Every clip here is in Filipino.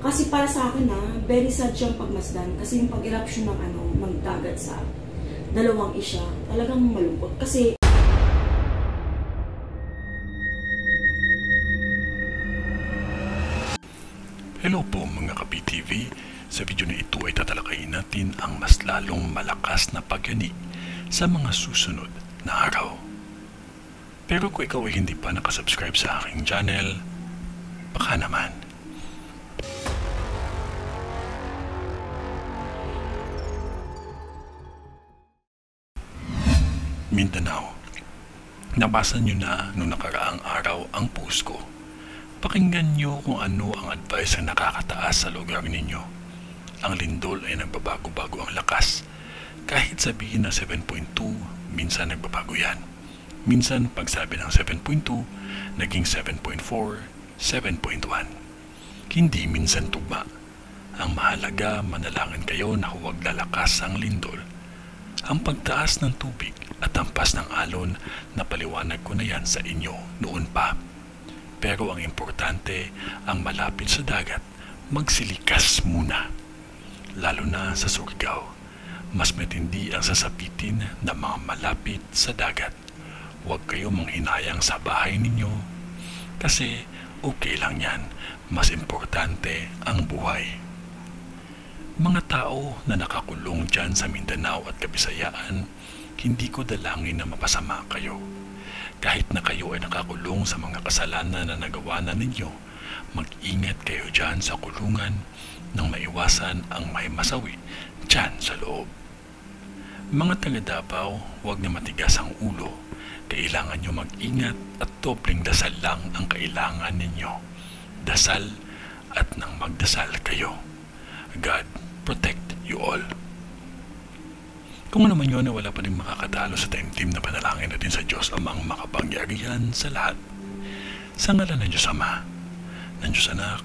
Kasi para sa akin very sad siyang pagmasdan kasi yung pag-eruption ng dagat sa dalawang isya, talagang malungkot kasi Hello po mga ka-PTV, sa video na ito ay tatalakayin natin ang mas lalong malakas na pagyani sa mga susunod na araw. Pero kung ikaw ay hindi pa nakasubscribe sa aking channel, baka naman. Mindanao. Nabasa nyo na noong nakaraang araw ang post ko. Pakinggan nyo kung ano ang advice na nakakataas sa lugar ninyo. Ang lindol ay nagbabago-bago ang lakas. Kahit sabihin na 7.2, minsan nagbabago yan. Minsan pagsabi ng 7.2, naging 7.4, 7.1. Hindi minsan tugma. Ang mahalaga, manalangin kayo na huwag lalakas ang lindol. Ang pagtaas ng tubig at hampas ng alon, napaliwanag ko na yan sa inyo noon pa. Pero ang importante, ang malapit sa dagat, magsilikas muna. Lalo na sa Surigao, mas matindi ang sasapitin ng mga malapit sa dagat. Huwag kayo manghinayang sa bahay ninyo. Kasi okay lang yan, mas importante ang buhay. Mga tao na nakakulong dyan sa Mindanao at Kabisayaan, hindi ko dalangin na mapasama kayo. Kahit na kayo ay nakakulong sa mga kasalanan na nagawa na ninyo, mag-ingat kayo dyan sa kulungan nang maiwasan ang may masawi dyan sa loob. Mga taga Davao, huwag na matigas ang ulo. Kailangan nyo mag-ingat at dobleng dasal lang ang kailangan ninyo. Dasal at nang magdasal kayo. God protect you all. Kung ano man yun na wala pa rin makakatalo sa taimtim na panalangin natin sa Diyos amang makapangyarihan sa lahat. Sa ngalan ng Diyos Ama, ng Diyos Anak,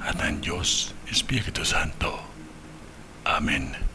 at ng Diyos Espiritu Santo. Amen.